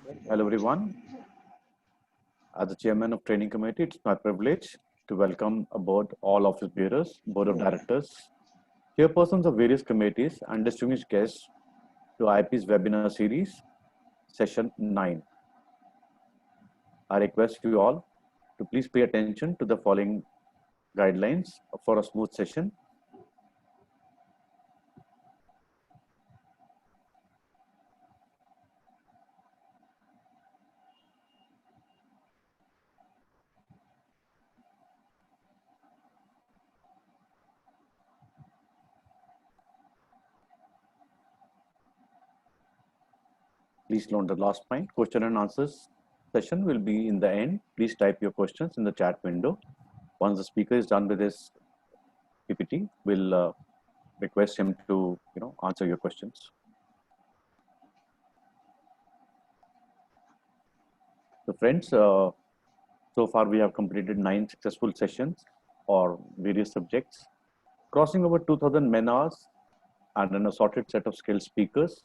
Hello everyone. As the chairman of training committee, it's my privilege to welcome aboard all office bearers, board of directors, chairpersons of various committees, and distinguished guests to IP's webinar series, session 9. I request you all to please pay attention to the following guidelines for a smooth session. Please note the last point. Question and answers session will be in the end. Please type your questions in the chat window. Once the speaker is done with his PPT, we'll request him to answer your questions. So friends, so far we have completed 9 successful sessions for various subjects, crossing over 2000 man hours and an assorted set of skilled speakers.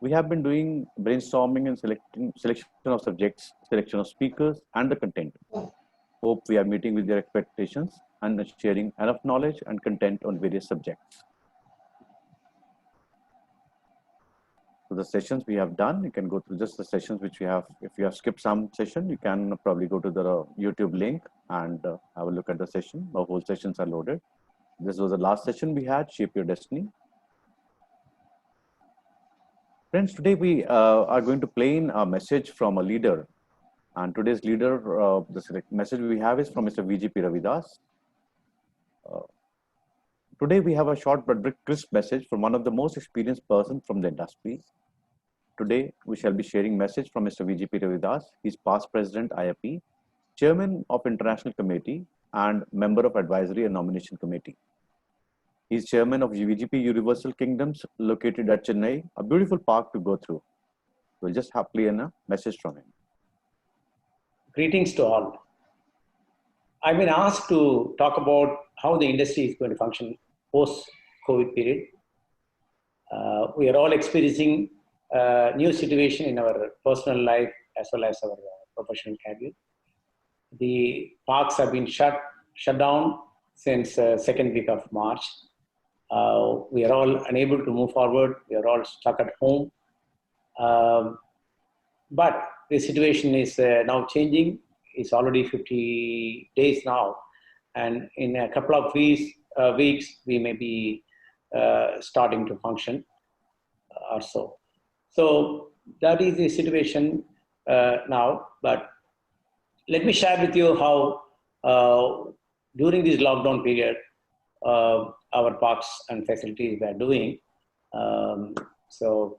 We have been doing brainstorming and selection of subjects, selection of speakers, and the content. Hope we are meeting with your expectations and sharing enough knowledge and content on various subjects. So the sessions we have done, you can go through just the sessions which we have. If you have skipped some session, you can probably go to the YouTube link and have a look at the session. The whole sessions are loaded. This was the last session we had, Shape Your Destiny. Friends, today we are going to play in a message from a leader. And today's leader, the message we have is from Mr. VGP Ravidas. Today we have a short but crisp message from one of the most experienced persons from the industry. Today we shall be sharing message from Mr. VGP Ravidas. He's past president IIP, chairman of international committee and member of advisory and nomination committee. He's chairman of VGP Universal Kingdoms located at Chennai, a beautiful park to go through. We'll just have play in a message from him. Greetings to all. I've been asked to talk about how the industry is going to function post-COVID period. We are all experiencing a new situation in our personal life as well as our professional career. The parks have been shut down since second week of March. We are all unable to move forward. We are all stuck at home. But the situation is now changing. It's already 50 days now. And in a couple of weeks, we may be starting to function or so. So that is the situation now. But let me share with you how during this lockdown period, our parks and facilities were doing. For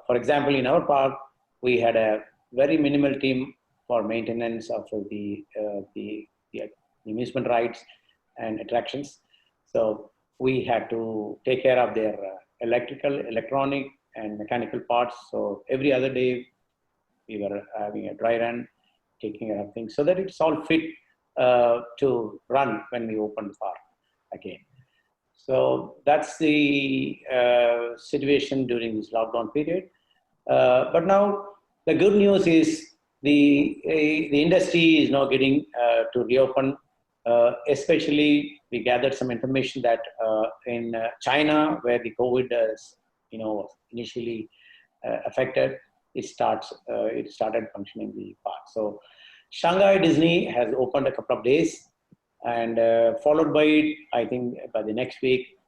example, in our park, we had a very minimal team for maintenance of the amusement rides and attractions. So we had to take care of their electrical, electronic, and mechanical parts. So every other day, we were having a dry run, taking care of things so that it's all fit to run when we open the park again. So that's the situation during this lockdown period. But now the good news is the industry is now getting to reopen. Especially, we gathered some information that in China, where the COVID initially affected, it started functioning the park. So Shanghai Disney has opened a couple of days, and followed by it, I think by the next week,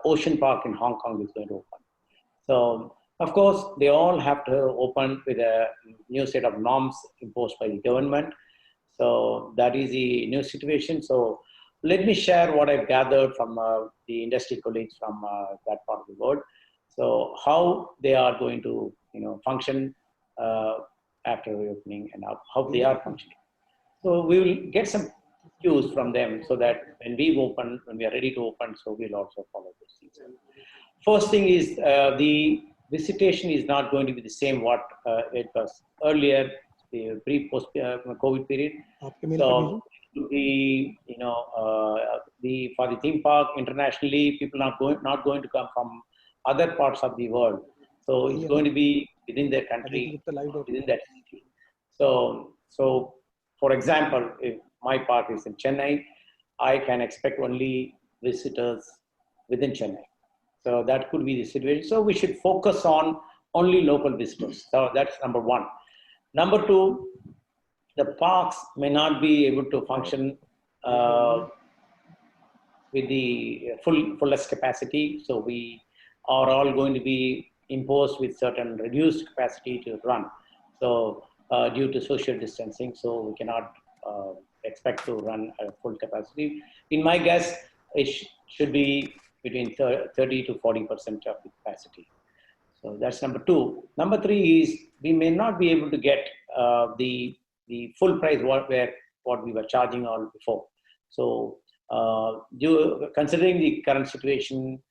Ocean Park in Hong Kong is going to open. So of course, they all have to open with a new set of norms imposed by the government. So that is the new situation. So let me share what I've gathered from the industry colleagues from that part of the world. So how they are going to function after reopening and how they are functioning. So we will get some cues from them so that when we are ready to open, so we'll also follow those things. First thing is the visitation is not going to be the same what it was earlier, the pre-post COVID period. So for the theme park internationally, people are not going to come from other parts of the world. So it's going to be within their country, within that city. So for example, if my park is in Chennai, I can expect only visitors within Chennai. So that could be the situation. So we should focus on only local visitors. So that's number one. Number two, the parks may not be able to function with the fullest capacity. So we are all going to be imposed with certain reduced capacity to run. So due to social distancing, so we cannot expect to run at full capacity. In my guess, it should be between 30 to 40% of the capacity. So that's number two. Number three is we may not be able to get the full price what we were charging all before. So considering the current situation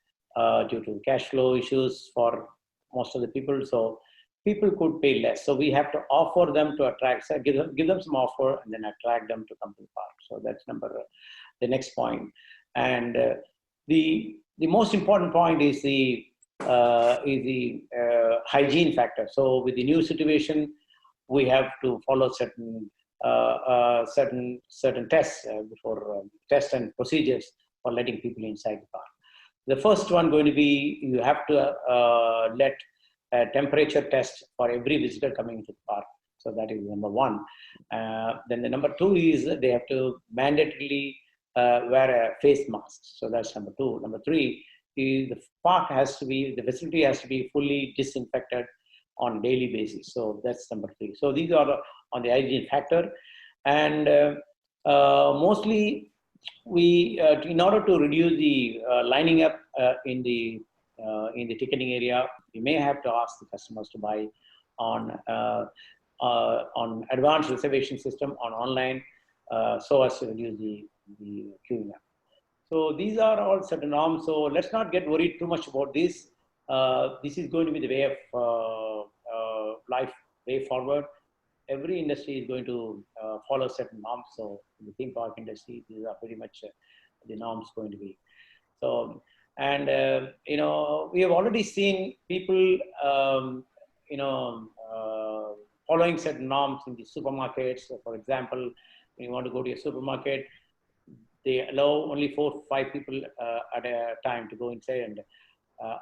due to cash flow issues for most of the people, so people could pay less. So we have to offer them to attract, give them some offer and then attract them to come to the park. So that's the next point. And the most important point is the hygiene factor. So with the new situation, we have to follow certain tests before tests and procedures for letting people inside the park. The first one going to be you have to let a temperature test for every visitor coming to the park. So that is number one. Then the number two is they have to mandatorily wear a face mask. So that's number two. Number three is the facility has to be fully disinfected on a daily basis. So that's number three. So these are on the hygiene factor. And mostly we, in order to reduce the lining up in the ticketing area, we may have to ask the customers to buy on advanced reservation system on online so as to reduce the queuing up. So these are all certain norms. So let's not get worried too much about this. This is going to be the way of life, way forward. Every industry is going to follow certain norms. So in the theme park industry, these are pretty much the norms going to be. So, and we have already seen people, following certain norms in the supermarkets. So for example, when you want to go to a supermarket, they allow only 4 to 5 people at a time to go inside, and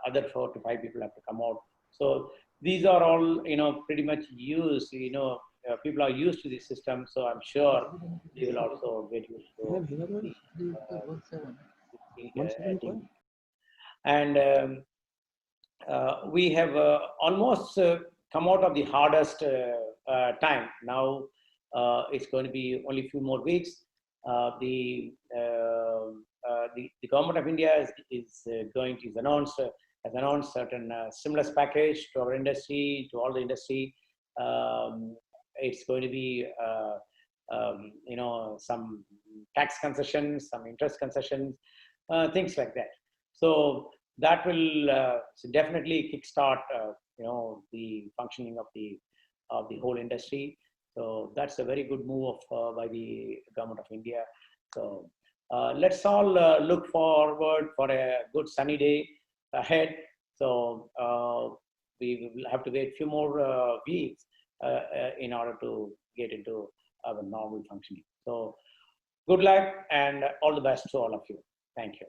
other 4 to 5 people have to come out. So these are all, pretty much used, people are used to this system. So I'm sure they will also get used to and we have almost come out of the hardest time. Now it's going to be only a few more weeks. The government of India has announced certain stimulus package to our industry, to all the industry. It's going to be some tax concessions, some interest concessions, things like that. So that will definitely kickstart the functioning of the whole industry. So that's a very good move by the government of India. So let's all look forward for a good sunny day ahead. So we will have to wait a few more weeks in order to get into our normal functioning. So good luck and all the best to all of you. Thank you.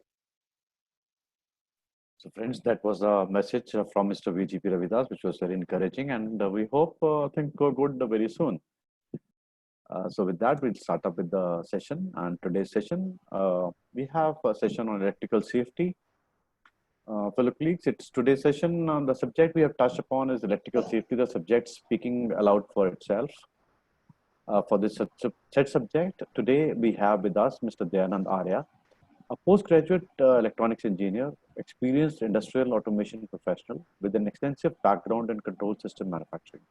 So friends, that was a message from Mr. VGP Ravidas, which was very encouraging, and we hope things go good very soon. So with that, we'll start up with the session. And today's session, we have a session on electrical safety. Fellow colleagues, it's today's session. The subject we have touched upon is electrical safety, the subject speaking aloud for itself. For this set subject, today we have with us Mr. Dayanand Arya, a postgraduate electronics engineer, experienced industrial automation professional with an extensive background in control system manufacturing.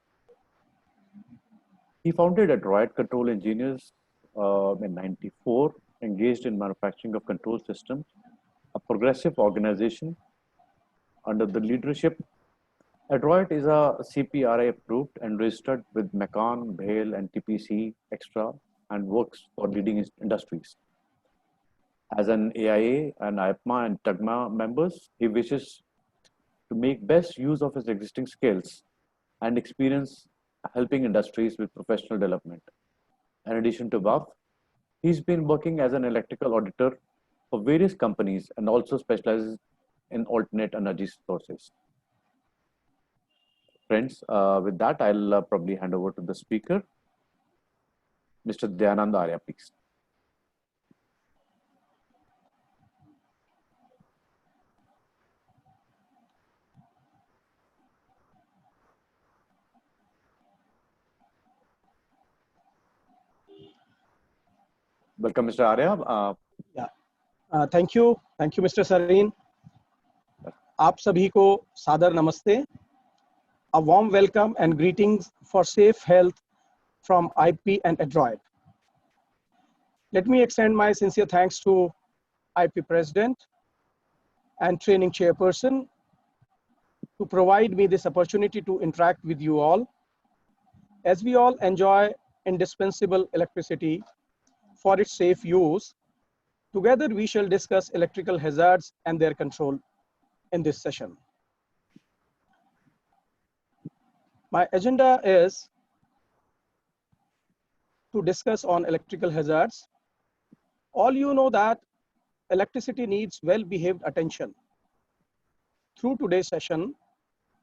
He founded Adroit Control Engineers in '94, engaged in manufacturing of control systems, a progressive organization under the leadership. Adroit is a CPRI approved and registered with McCann, Bale, and TPC Extra, and works for leading industries. As an AIA and IPMA and TUGMA members, he wishes to make best use of his existing skills and experience helping industries with professional development. In addition to above, he's been working as an electrical auditor for various companies and also specializes in alternate energy sources. Friends, with that, I'll probably hand over to the speaker, Mr. Dayanand Arya, please. Welcome, Mr. Arya. Thank you, Mr. Sareen. आप सभी को सादर नमस्ते. A warm welcome and greetings for safe health from IP and Adroit. Let me extend my sincere thanks to IP President and Training Chairperson to provide me this opportunity to interact with you all. As we all enjoy indispensable electricity for its safe use, together we shall discuss electrical hazards and their control in this session. My agenda is to discuss on electrical hazards. All you know that electricity needs well-behaved attention. Through today's session,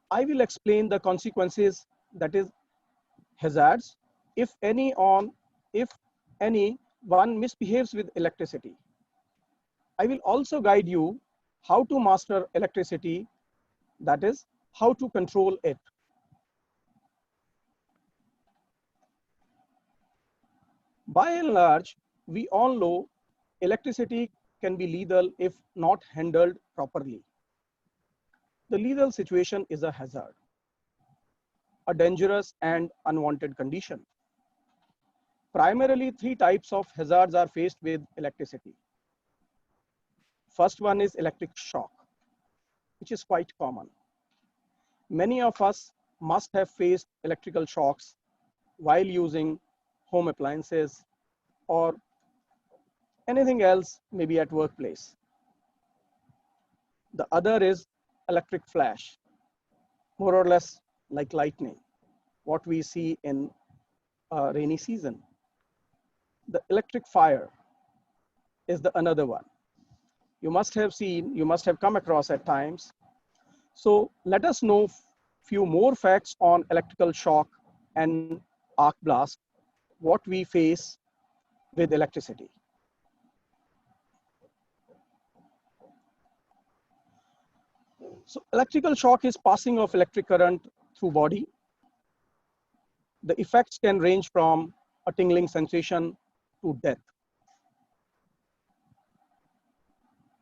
I will explain the consequences, that is hazards, if any one misbehaves with electricity. I will also guide you how to master electricity, that is how to control it. By and large, we all know electricity can be lethal if not handled properly. The lethal situation is a hazard, a dangerous and unwanted condition. Primarily, three types of hazards are faced with electricity. First one is electric shock, which is quite common. Many of us must have faced electrical shocks while using home appliances or anything else, maybe at workplace. The other is electric flash, more or less like lightning, what we see in a rainy season. The electric fire is the another one. You must have come across at times. So let us know few more facts on electrical shock and arc blast, what we face with electricity. So electrical shock is passing of electric current through body. The effects can range from a tingling sensation to death.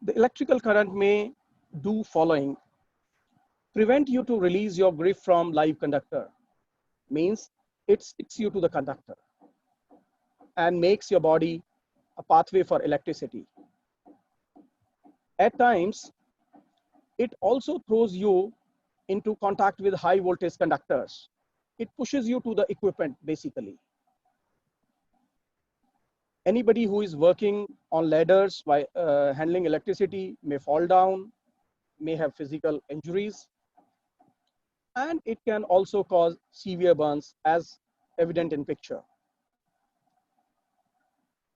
The electrical current may do following: prevent you to release your grip from live conductor, means it sticks you to the conductor and makes your body a pathway for electricity. At times, it also throws you into contact with high voltage conductors. It pushes you to the equipment, basically. Anybody who is working on ladders by handling electricity may fall down, may have physical injuries, and it can also cause severe burns as evident in picture.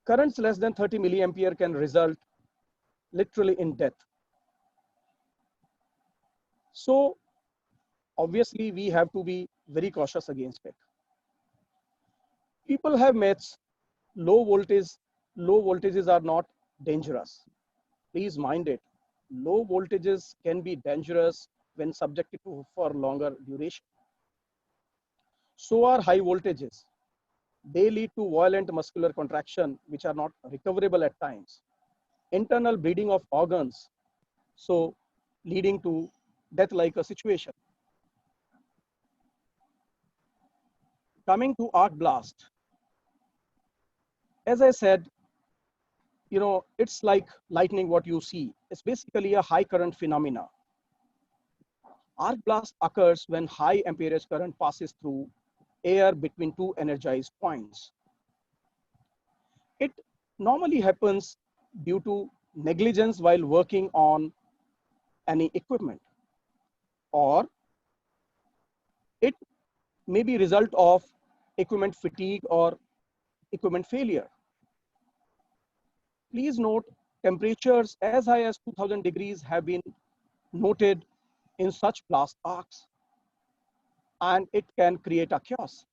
Currents less than 30 milliampere can result literally in death. So obviously we have to be very cautious against it. People have myths, low voltages are not dangerous. Please mind it. Low voltages can be dangerous when subjected to for longer duration. So are high voltages. They lead to violent muscular contraction, which are not recoverable at times. Internal bleeding of organs, so leading to death-like a situation. Coming to arc blast. As I said, it's like lightning what you see. It's basically a high current phenomena. Arc blast occurs when high amperage current passes through air between two energized points. It normally happens due to negligence while working on any equipment, or it may be result of equipment fatigue or equipment failure. Please note, temperatures as high as 2000 degrees have been noted in such blast arcs, and it can create a chaos.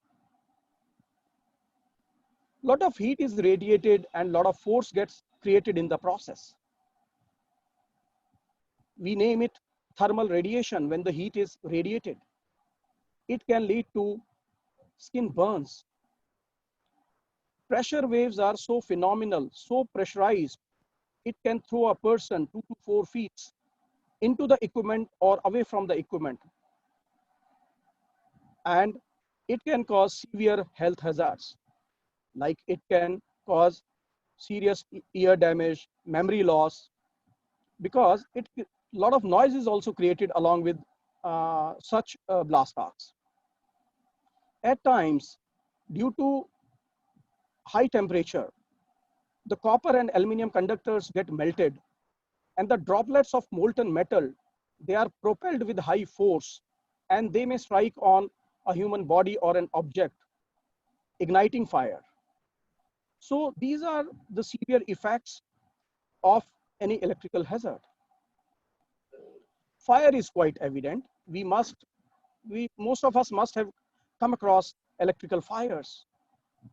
Lot of heat is radiated and lot of force gets created in the process. We name it thermal radiation when the heat is radiated. It can lead to skin burns. Pressure waves are so phenomenal, so pressurized, it can throw a person 2 to 4 feet into the equipment or away from the equipment. And it can cause severe health hazards, like it can cause serious ear damage, memory loss, because a lot of noise is also created along with such blast arcs. At times, due to high temperature, the copper and aluminum conductors get melted, and the droplets of molten metal, they are propelled with high force, and they may strike on a human body or an object, igniting fire. So these are the severe effects of any electrical hazard. Fire is quite evident. Most of us must have come across electrical fires,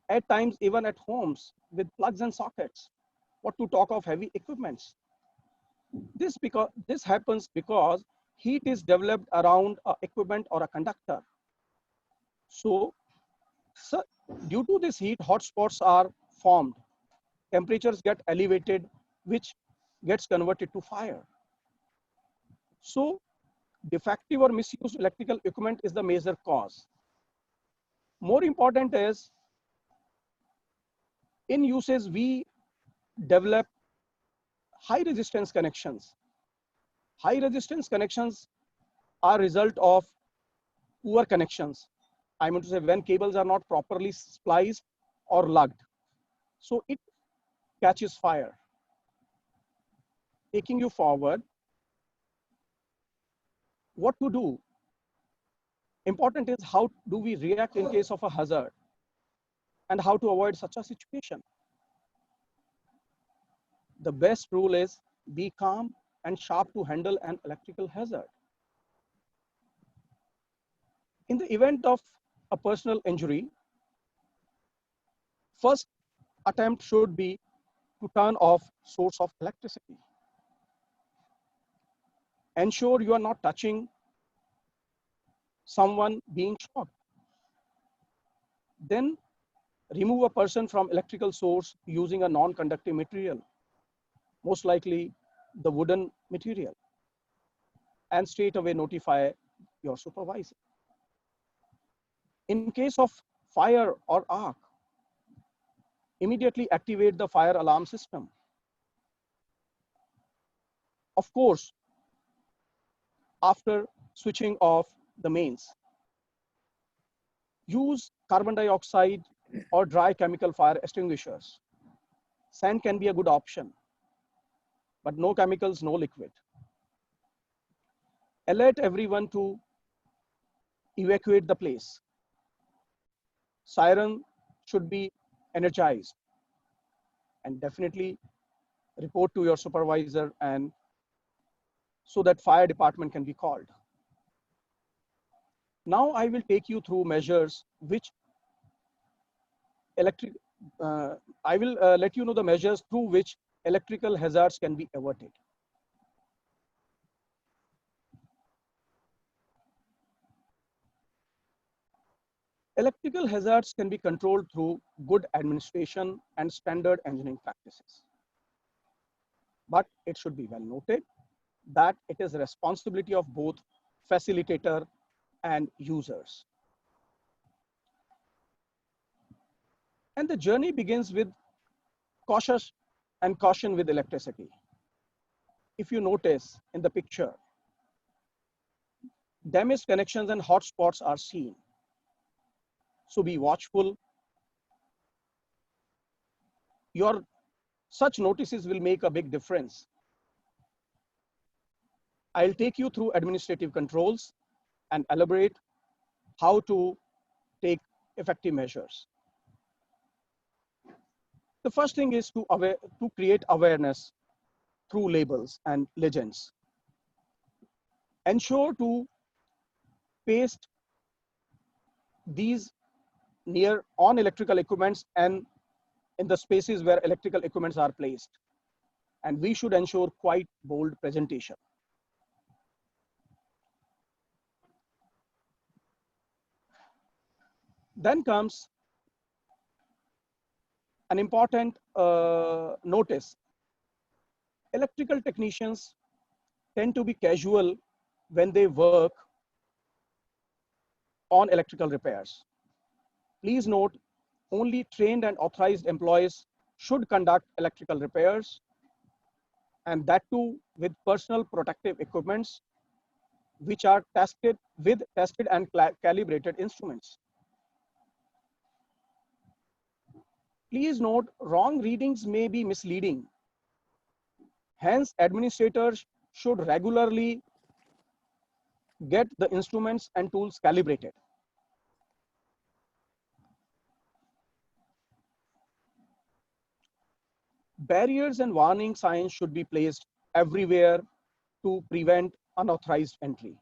at times even at homes with plugs and sockets. What to talk of heavy equipments? This happens because heat is developed around an equipment or a conductor. So due to this heat, hotspots are formed. Temperatures get elevated, which gets converted to fire. So defective or misused electrical equipment is the major cause. More important is, in uses, we develop high resistance connections. High resistance connections are result of poor connections. I mean to say, when cables are not properly spliced or lugged, so it catches fire. Taking you forward, what to do? Important is how do we react in case of a hazard and how to avoid such a situation. The best rule is be calm and sharp to handle an electrical hazard. In the event of a personal injury, first attempt should be to turn off source of electricity. Ensure you are not touching someone being shocked. Then remove a person from electrical source using a non-conductive material, most likely the wooden material, and straight away notify your supervisor. In case of fire or arc, immediately activate the fire alarm system. Of course, after switching off the mains, use carbon dioxide or dry chemical fire extinguishers. Sand can be a good option, but no chemicals, no liquid. Alert everyone to evacuate the place. Siren should be energized, and definitely report to your supervisor, and so that fire department can be called. Now I will take you through measures which I will let you know the measures through which electrical hazards can be averted. Electrical hazards can be controlled through good administration and standard engineering practices. But it should be well noted that it is the responsibility of both facilitator and users. And the journey begins with caution with electricity. If you notice in the picture, damaged connections and hotspots are seen. So be watchful. Such notices will make a big difference. I'll take you through administrative controls and elaborate how to take effective measures. The first thing is to create awareness through labels and legends. Ensure to paste these near on electrical equipments and in the spaces where electrical equipments are placed. And we should ensure quite bold presentation. Then comes an important notice. Electrical technicians tend to be casual when they work on electrical repairs. Please note, only trained and authorized employees should conduct electrical repairs, and that too with personal protective equipments which are tested and calibrated instruments. Please note, wrong readings may be misleading. Hence, administrators should regularly get the instruments and tools calibrated. Barriers and warning signs should be placed everywhere to prevent unauthorized entry.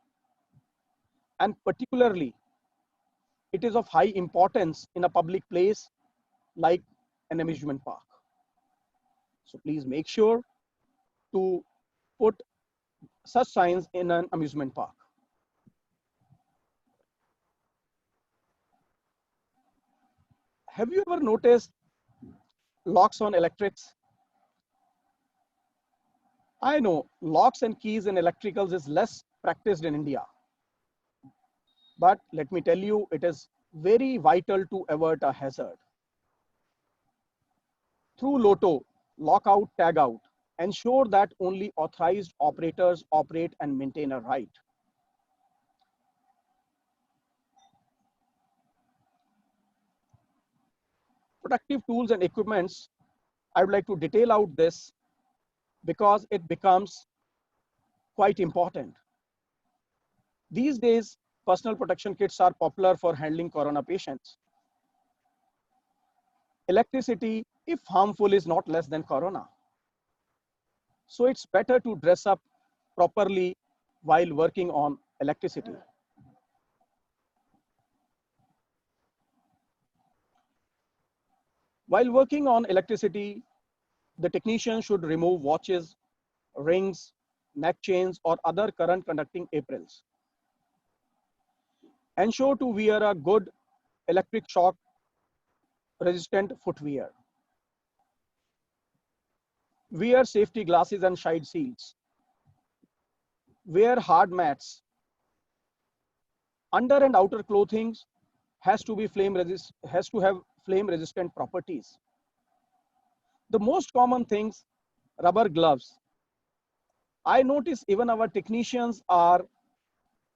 And particularly, it is of high importance in a public place like an amusement park. So please make sure to put such signs in an amusement park. Have you ever noticed locks on electrics? I know locks and keys in electricals is less practiced in India. But let me tell you, it is very vital to avert a hazard. Through LOTO, lockout, tagout, ensure that only authorized operators operate and maintain a right. Protective tools and equipments, I would like to detail out this because it becomes quite important. These days, personal protection kits are popular for handling corona patients. Electricity, if harmful, is not less than corona. So it's better to dress up properly while working on electricity. While working on electricity, the technician should remove watches, rings, neck chains, or other current conducting aprons. Ensure to wear a good electric shock resistant footwear. Wear safety glasses and side seals. Wear hard mats. Under and outer clothing has to have flame resistant properties. The most common things, rubber gloves. I notice even our technicians are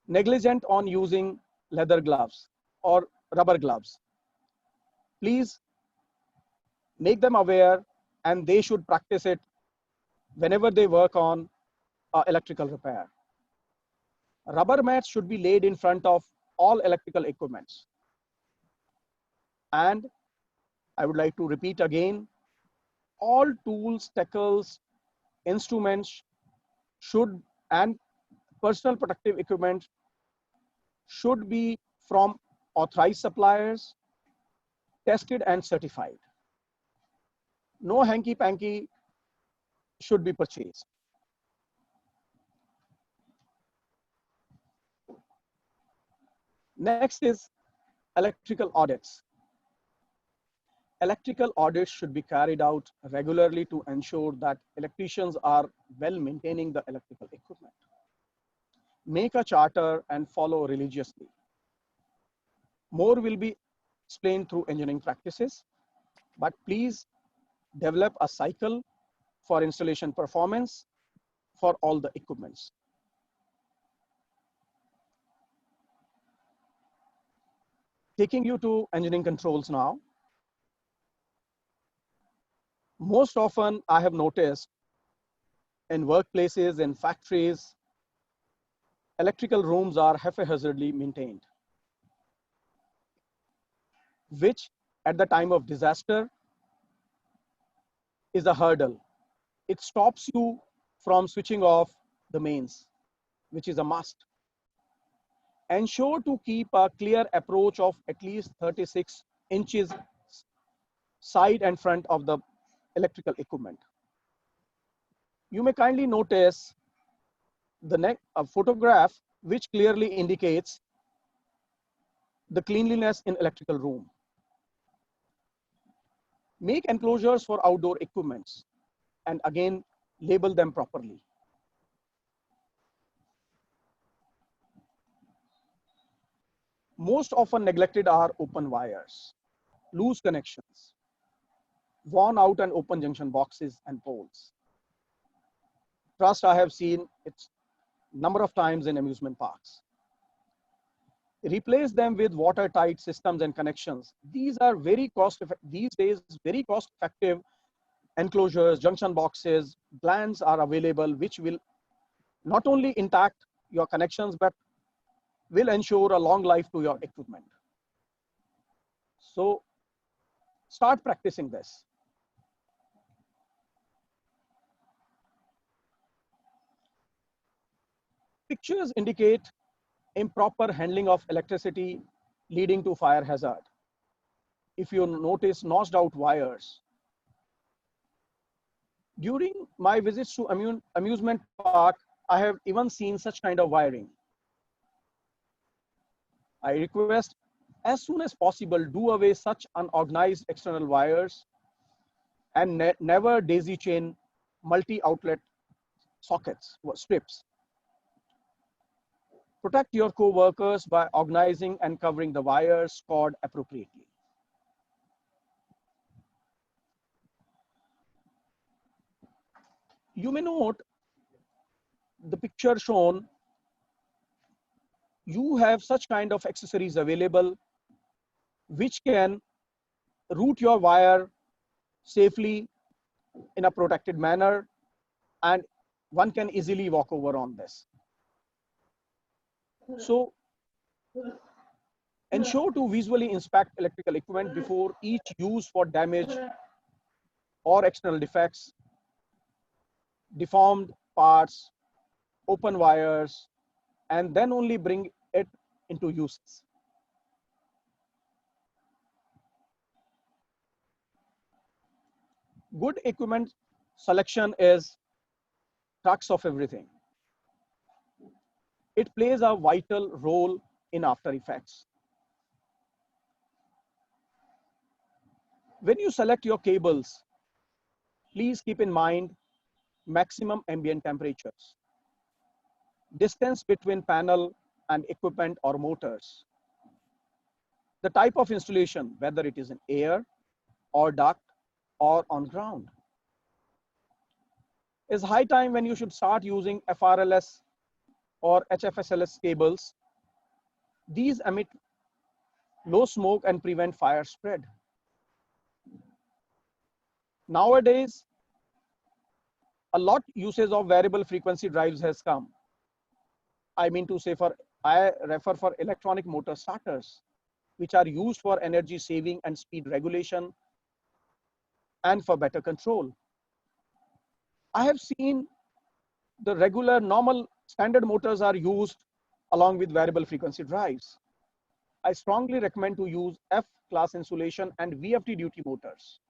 negligent on using leather gloves or rubber gloves. Please make them aware, and they should practice it whenever they work on electrical repair. Rubber mats should be laid in front of all electrical equipments. And I would like to repeat again, all tools, tackles, instruments and personal protective equipment should be from authorized suppliers, tested and certified. No hanky-panky should be purchased. Next is electrical audits. Electrical audits should be carried out regularly to ensure that electricians are well maintaining the electrical equipment. Make a charter and follow religiously. More will be explained through engineering practices, but please develop a cycle for installation performance for all the equipments. Taking you to engineering controls now. Most often I have noticed in workplaces, in factories, electrical rooms are haphazardly maintained. which at the time of disaster is a hurdle. It stops you from switching off the mains, which is a must. Ensure to keep a clear approach of at least 36 inches side and front of the electrical equipment. You may kindly notice a photograph which clearly indicates the cleanliness in electrical room. Make enclosures for outdoor equipments and again label them properly. Most often neglected are open wires, loose connections, worn out and open junction boxes and poles. Trust, I have seen it number of times in amusement parks. Replace them with watertight systems and connections. These are these days very cost effective enclosures, junction boxes, glands are available which will not only intact your connections but will ensure a long life to your equipment. So start practicing this. Pictures indicate improper handling of electricity leading to fire hazard. If you notice notched out wires. During my visits to amusement park, I have even seen such kind of wiring. I request as soon as possible do away such unorganized external wires and never daisy chain multi-outlet sockets or strips. Protect your co-workers by organizing and covering the wires cord appropriately. You may note the picture shown, you have such kind of accessories available which can route your wire safely in a protected manner, and one can easily walk over on this. So ensure to visually inspect electrical equipment before each use for damage or external defects, deformed parts, open wires, and then only bring it into use. Good equipment selection is crux of everything. It plays a vital role in After Effects. When you select your cables, please keep in mind maximum ambient temperatures, distance between panel and equipment or motors, the type of installation, whether it is in air or duct or on ground. It's high time when you should start using FRLS or HFSLS cables. These emit low smoke and prevent fire spread. Nowadays, a lot usage of variable frequency drives has come. I mean to say, I refer for electronic motor starters, which are used for energy saving and speed regulation and for better control. I have seen the regular normal standard motors are used along with variable frequency drives. I strongly recommend to use F-class insulation and VFD duty motors,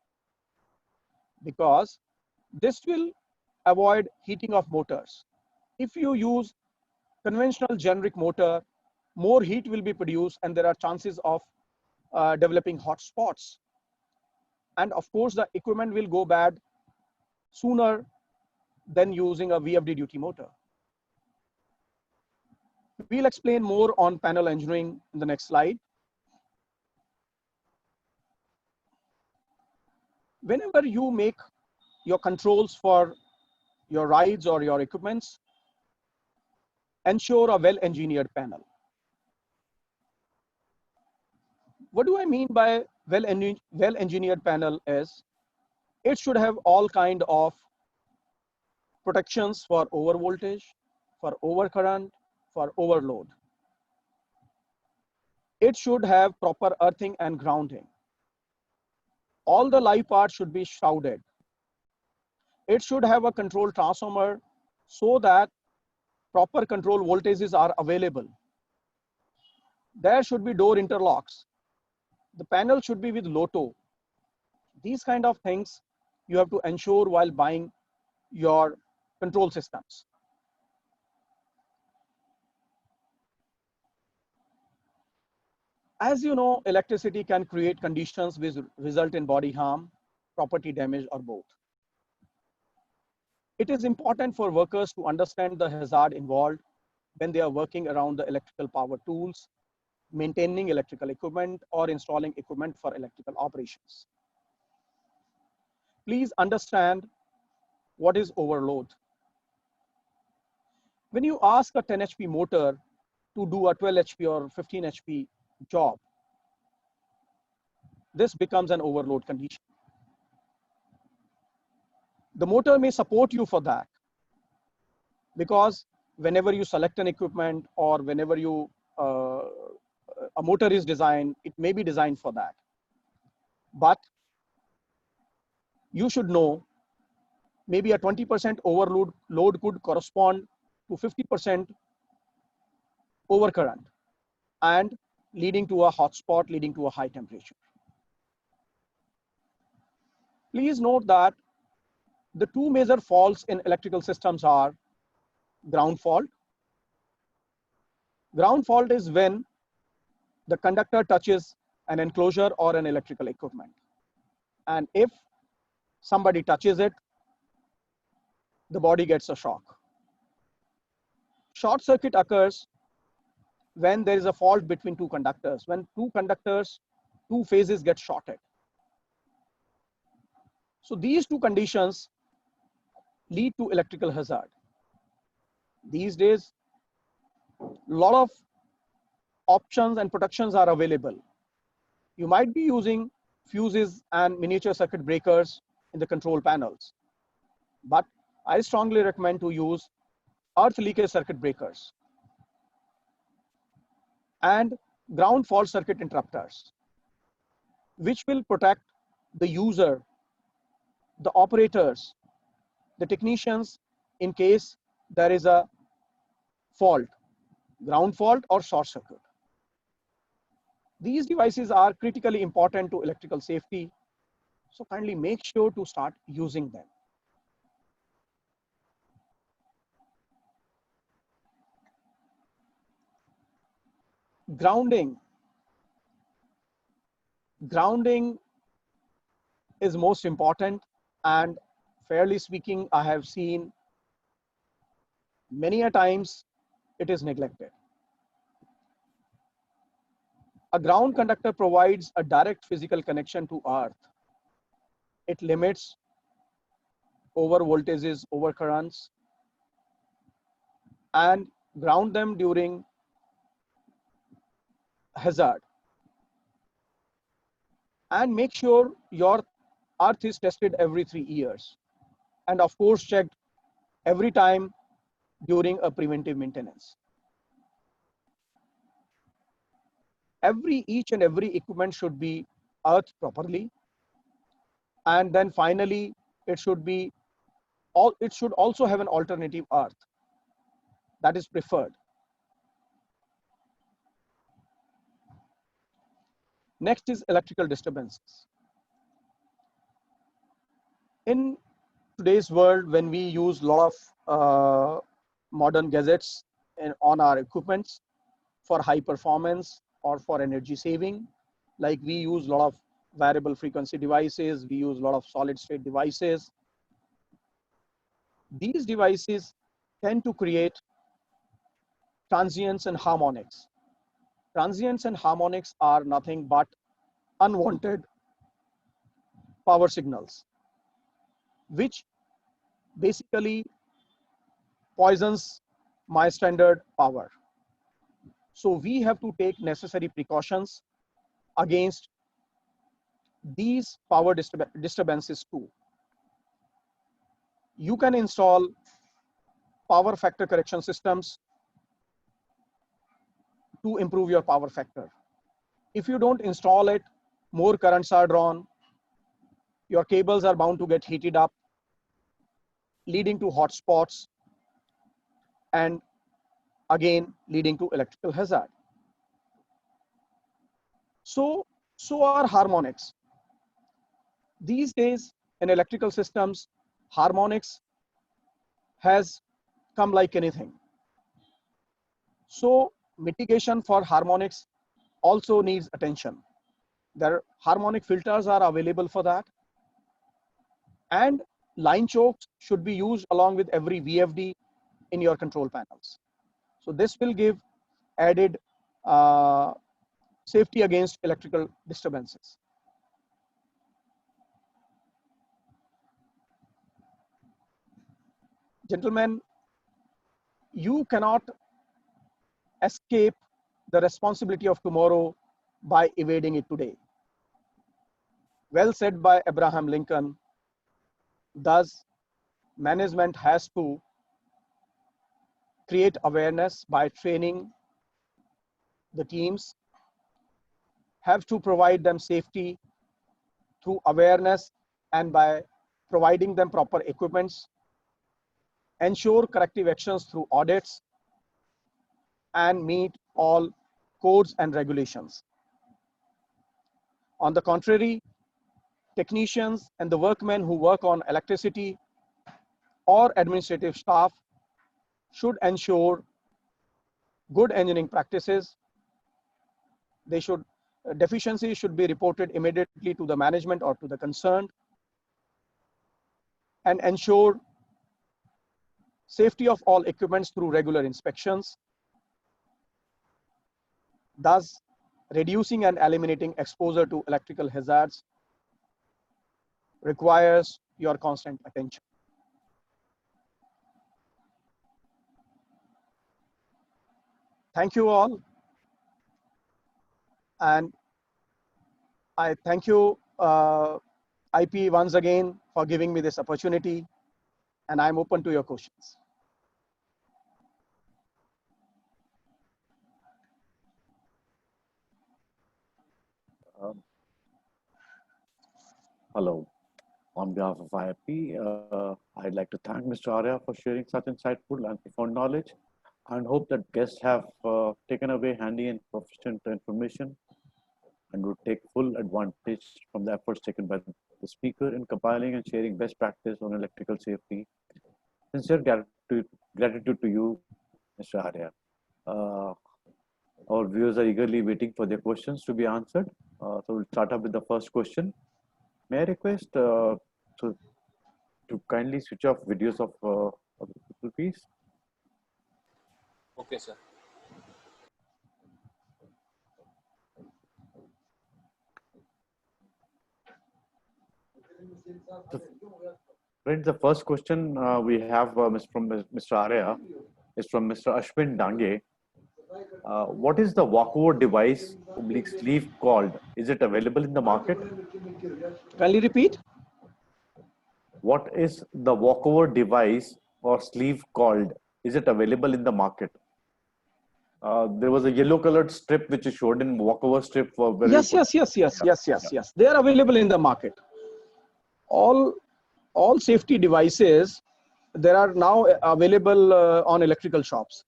because this will avoid heating of motors. If you use conventional generic motor, more heat will be produced and there are chances of developing hot spots. And of course, the equipment will go bad sooner than using a VFD duty motor. We'll explain more on panel engineering in the next slide. Whenever you make your controls for your rides or your equipments, ensure a well-engineered panel. What do I mean by well-engineered panel is, it should have all kind of protections for overvoltage, for overcurrent, for overload. It should have proper earthing and grounding. All the live parts should be shrouded. It should have a control transformer so that proper control voltages are available. There should be door interlocks. The panel should be with LOTO. These kind of things you have to ensure while buying your control systems. As you know, electricity can create conditions which result in body harm, property damage, or both. It is important for workers to understand the hazard involved when they are working around the electrical power tools, maintaining electrical equipment, or installing equipment for electrical operations. Please understand what is overload. When you ask a 10 HP motor to do a 12 HP or 15 HP job, this becomes an overload condition. The motor may support you for that, because whenever you select an equipment or whenever you a motor is designed, it may be designed for that. But you should know maybe a 20% overload could correspond to 50% overcurrent and leading to a hotspot, leading to a high temperature. Please note that the two major faults in electrical systems are ground fault. Ground fault is when the conductor touches an enclosure or an electrical equipment. And if somebody touches it, the body gets a shock. Short circuit occurs when there is a fault between two conductors, when two phases get shorted. So these two conditions lead to electrical hazard. These days, a lot of options and protections are available. You might be using fuses and miniature circuit breakers in the control panels, but I strongly recommend to use earth leakage circuit breakers and ground fault circuit interrupters, which will protect the user, the operators, the technicians in case there is a fault, ground fault or short circuit. These devices are critically important to electrical safety, so kindly make sure to start using them. Grounding is most important, and fairly speaking, I have seen many a times it is neglected. A ground conductor provides a direct physical connection to earth. It limits over voltages, over currents, and ground them during hazard. And make sure your earth is tested every 3 years. And of course, checked every time during a preventive maintenance. Each and every equipment should be earthed properly. And then finally, it should also have an alternative earth that is preferred. Next is electrical disturbances. In today's world, when we use a lot of modern gadgets on our equipments for high performance or for energy saving, like we use a lot of variable frequency devices, we use a lot of solid state devices. These devices tend to create transients and harmonics. Transients and harmonics are nothing but unwanted power signals, which basically poisons my standard power. So we have to take necessary precautions against these power disturbances too. You can install power factor correction systems to improve your power factor. If you don't install it, more currents are drawn. Your cables are bound to get heated up, leading to hot spots, and again leading to electrical hazard. So are harmonics. These days in electrical systems, harmonics has come like anything. So mitigation for harmonics also needs attention. There harmonic filters are available for that, and line chokes should be used along with every VFD in your control panels. So this will give added safety against electrical disturbances. Gentlemen, you cannot escape the responsibility of tomorrow by evading it today. Well said by Abraham Lincoln. Thus, management has to create awareness by training the teams, have to provide them safety through awareness and by providing them proper equipments, ensure corrective actions through audits, and meet all codes and regulations. On the contrary, technicians and the workmen who work on electricity or administrative staff should ensure good engineering practices. They should deficiencies should be reported immediately to the management or to the concerned, and ensure safety of all equipments through regular inspections, thus reducing and eliminating exposure to electrical hazards requires your constant attention. Thank you all, and I thank you IP once again for giving me this opportunity, and I'm open to your questions. Hello. On behalf of IIP, I'd like to thank Mr. Arya for sharing such insightful and profound knowledge, and hope that guests have taken away handy and proficient information and would take full advantage from the efforts taken by the speaker in compiling and sharing best practice on electrical safety. Sincere gratitude to you, Mr. Arya. Our viewers are eagerly waiting for their questions to be answered. So we'll start up with the first question. May I request to kindly switch off videos of other people, please? Okay, sir. Friends, the first question we have from Mr. Arya is from Mr. Ashwin Dange. What is the walkover device oblique sleeve called? Is it available in the market? Can you repeat? What is the walkover device or sleeve called? Is it available in the market? There was a yellow colored strip which is showed in walkover strip for Yes. They are available in the market. All safety devices, there are now available on electrical shops.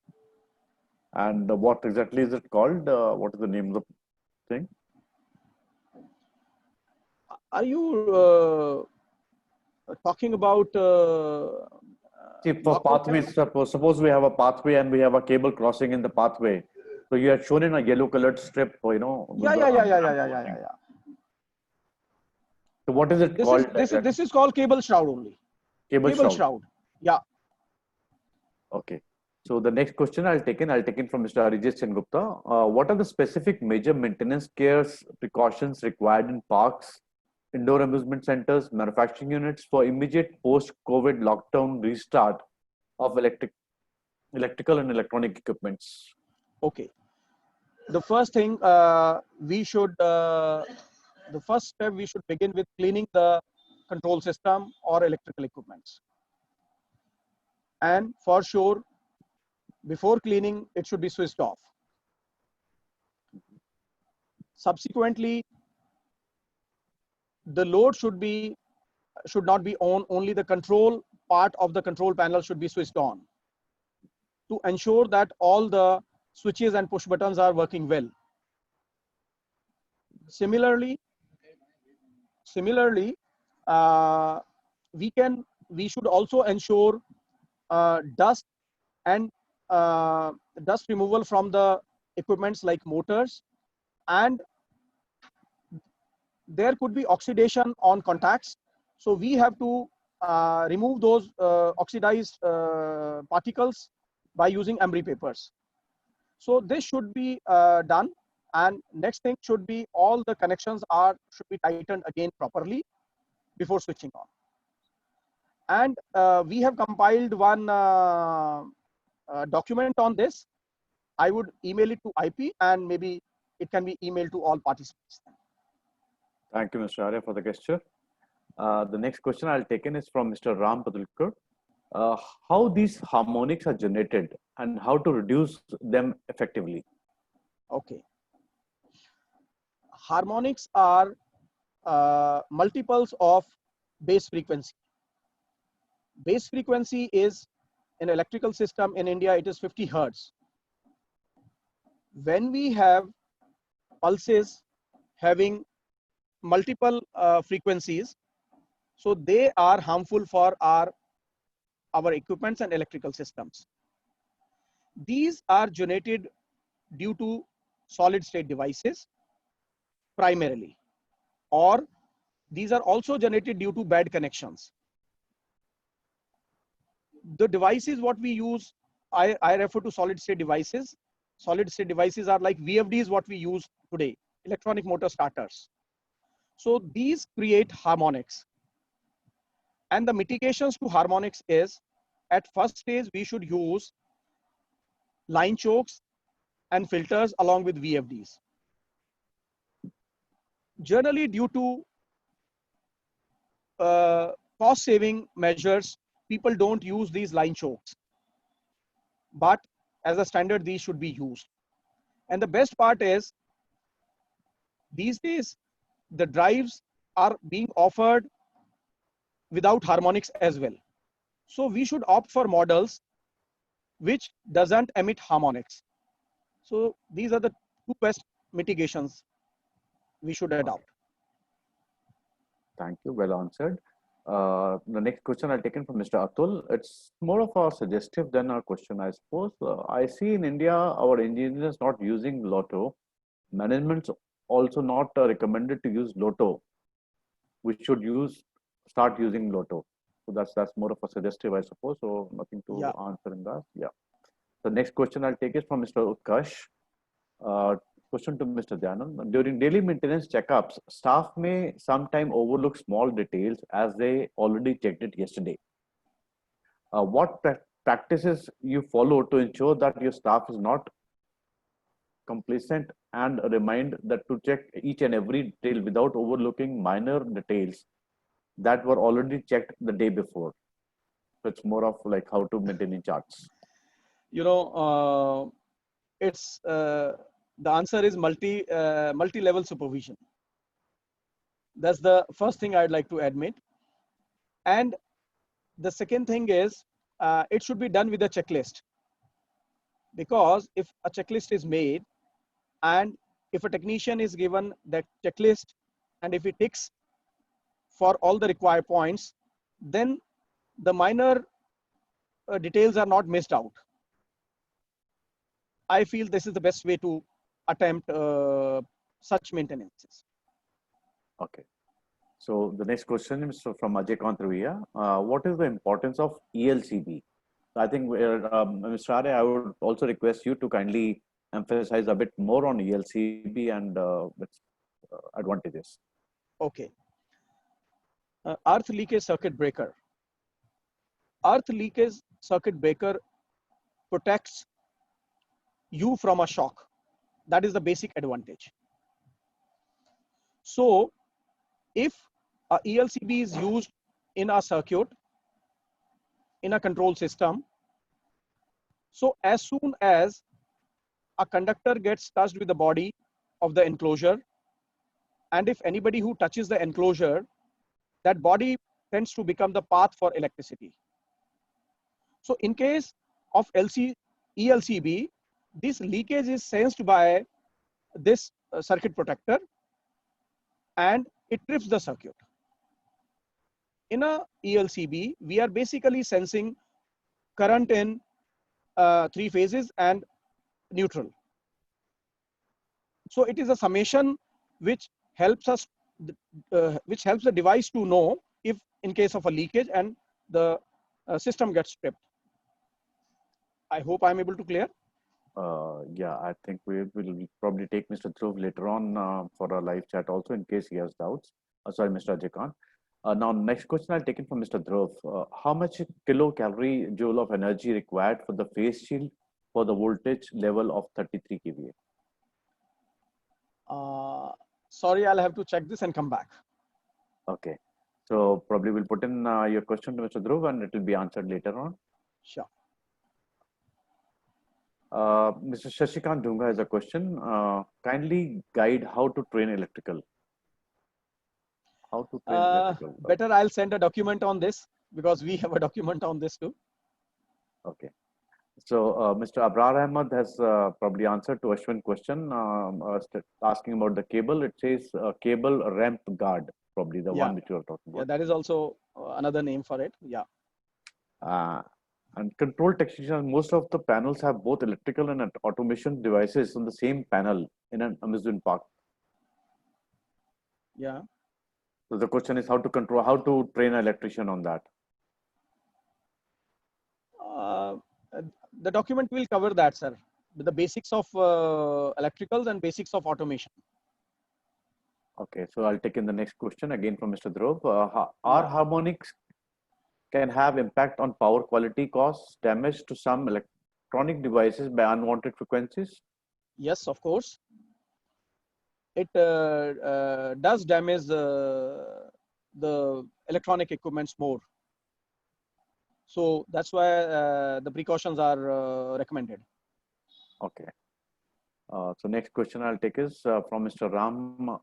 And what exactly is it called? What is the name of the thing? Are you talking about See, for pathways, suppose we have a pathway and we have a cable crossing in the pathway. So you had shown in a yellow colored strip, you know. Yeah. So what is it called? This is called cable shroud only. Cable shroud. Yeah. Okay. So the next question I'll take in from Mr. Arijit Sengupta. What are the specific major maintenance cares precautions required in parks, indoor amusement centers, manufacturing units for immediate post-COVID lockdown restart of electrical and electronic equipments? Okay. The first thing the first step we should begin with cleaning the control system or electrical equipments. And for sure, before cleaning, it should be switched off. Subsequently, the load should not be on, only the control part of the control panel should be switched on to ensure that all the switches and push buttons are working well. Similarly, we should also ensure dust and dust removal from the equipments like motors, and there could be oxidation on contacts. So we have to remove those oxidized particles by using emery papers. So this should be done. And next thing should be all the connections should be tightened again properly before switching on. And we have compiled one document on this. I would email it to IP, and maybe it can be emailed to all participants. Thank you, Mr. Arya, for the gesture. The next question I'll take in is from Mr. Ram Padulkar. How these harmonics are generated and how to reduce them effectively? Okay. Harmonics are multiples of base frequency. Base frequency is, in electrical system in India, it is 50 Hertz. When we have pulses having multiple frequencies, so they are harmful for our equipments and electrical systems. These are generated due to solid state devices primarily, or these are also generated due to bad connections. The devices what we use, I refer to solid state devices. Solid state devices are like VFDs what we use today, electronic motor starters. So these create harmonics. And the mitigations to harmonics is, at first stage, we should use line chokes and filters along with VFDs. Generally, due to cost saving measures, people don't use these line chokes. But as a standard, these should be used. And the best part is, these days, the drives are being offered without harmonics as well. So we should opt for models which doesn't emit harmonics. So these are the two best mitigations we should adopt. Thank you. Well answered. The next question I'll take in from Mr. Atul. It's more of a suggestive than a question, I suppose. I see in India, our engineers not using Lotto. Management's also not recommended to use Lotto. We should start using Lotto. So that's more of a suggestive, I suppose. So nothing to answer in that. Yeah. The next question I'll take is from Mr. Utkarsh. Question to Mr. Dhananjay. During daily maintenance checkups, staff may sometimes overlook small details as they already checked it yesterday. What practices you follow to ensure that your staff is not complacent and remind that to check each and every detail without overlooking minor details that were already checked the day before? So it's more of like how to maintain charts. You know, it's the answer is multi-level supervision. That's the first thing I'd like to admit. And the second thing is, it should be done with a checklist. Because if a checklist is made, and if a technician is given that checklist, and if he ticks for all the required points, then the minor details are not missed out. I feel this is the best way to attempt such maintenances. Okay. So the next question is from Ajay Kantravia. What is the importance of ELCB? I think Mr. Arya, I would also request you to kindly emphasize a bit more on ELCB and its advantages. Okay. Earth leakage circuit breaker. Earth leakage circuit breaker protects you from a shock. That is the basic advantage. So if a ELCB is used in a circuit, in a control system, so as soon as a conductor gets touched with the body of the enclosure, And if anybody who touches the enclosure, that body tends to become the path for electricity. So in case of ELCB, this leakage is sensed by this circuit protector and it trips the circuit. In a ELCB, we are basically sensing current in 3 phases and neutral. So it is a summation which helps us, which helps the device to know if in case of a leakage and the system gets tripped. I hope I'm able to clear. Yeah, I think we will probably take Mr. Dhruv later on for a live chat also in case he has doubts. Sorry, Mr. Ajay. Now, next question I'll take it from Mr. Dhruv. How much kilocalorie joule of energy required for the face shield for the voltage level of 33 kVA? Sorry, I'll have to check this and come back. Okay. So probably we'll put in your question to Mr. Dhruv and it will be answered later on. Sure. Mr. Shashikant Dunga has a question. Kindly guide how to train electrical. How to train electrical. Better I'll send a document on this because we have a document on this too. Okay. So Mr. Abrar Ahmad has probably answered to Ashwin's question asking about the cable. It says cable ramp guard, probably the one which you are talking about. Yeah, that is also another name for it. Yeah. And control technicians, most of the panels have both electrical and automation devices on the same panel in an amusement park. Yeah. So the question is how to train an electrician on that. The document will cover that, sir. The basics of electricals and basics of automation. Okay, so I'll take in the next question again from Mr. Dhruv. Are harmonics can have impact on power quality, costs, damage to some electronic devices by unwanted frequencies? Yes, of course. It does damage the electronic equipments more. So that's why the precautions are recommended. Okay. So next question I'll take is from Mr. Ram.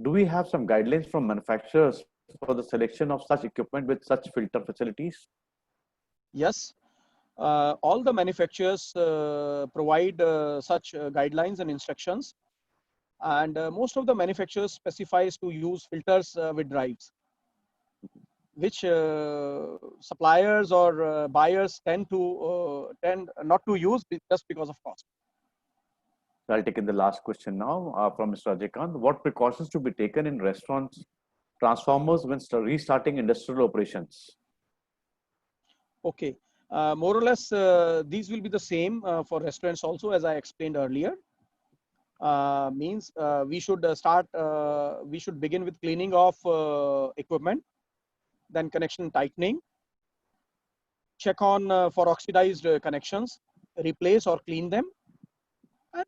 Do we have some guidelines from manufacturers for the selection of such equipment with such filter facilities? Yes. All the manufacturers provide such guidelines and instructions. And most of the manufacturers specifies to use filters with drives, which suppliers or buyers tend not to use just because of cost. So I'll take in the last question now from Mr. Ajay Kant. What precautions to be taken in restaurants, transformers when restarting industrial operations? Okay, more or less these will be the same for restaurants also, as I explained earlier. Means we should begin with cleaning of equipment, then connection tightening, check on for oxidized connections, replace or clean them, and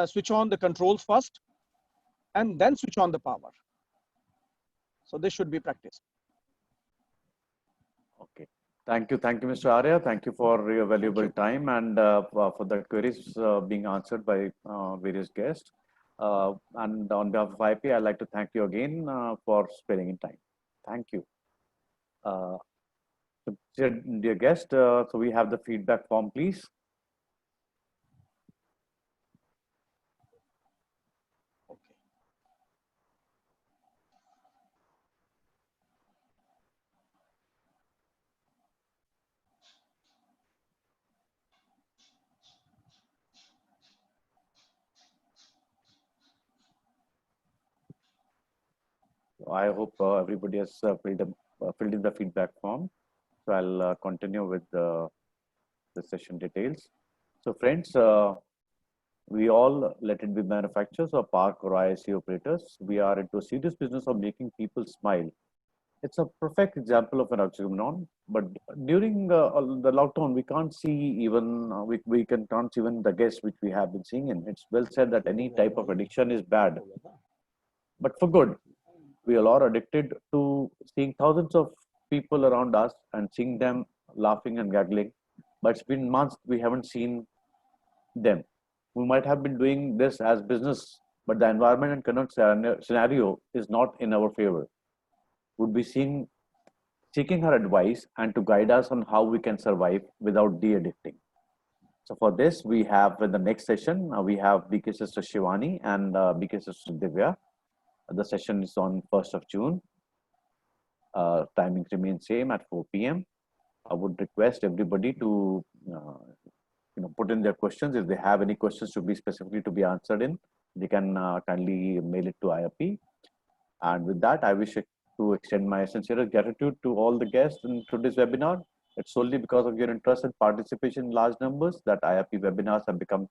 switch on the controls first, and then switch on the power. So this should be practiced. Okay. Thank you, Mr. Arya. Thank you for your valuable time and for the queries being answered by various guests. And on behalf of IP, I'd like to thank you again for sparing in time. Thank you. So dear guest, so we have the feedback form, please. I hope everybody has filled in the feedback form. So I'll continue with the session details. So friends, we all, let it be manufacturers or park or ISC operators, we are into a serious business of making people smile. It's a perfect example of an oxymoron. But during the lockdown, we can't see even we can't even the guests which we have been seeing in. It's well said that any type of addiction is bad, but for good. We are all addicted to seeing thousands of people around us and seeing them laughing and giggling. But it's been months we haven't seen them. We might have been doing this as business but the environment and current scenario is not in our favor. Would be seeking her advice and to guide us on how we can survive without de-addicting. So for this, we have in the next session, we have BK Sister Shivani and BK Sister Divya. The session is on 1st of June. Timings remain same at 4 p.m. I would request everybody to put in their questions. If they have any questions to be specifically to be answered in, they can kindly mail it to IRP. And with that, I wish to extend my sincere gratitude to all the guests in today's webinar. It's solely because of your interest and participation in large numbers that IRP webinars have become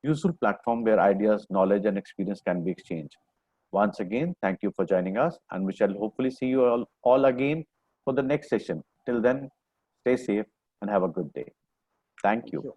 useful platform where ideas, knowledge, and experience can be exchanged. Once again, thank you for joining us, and we shall hopefully see you all again for the next session. Till then, stay safe and have a good day. Thank you.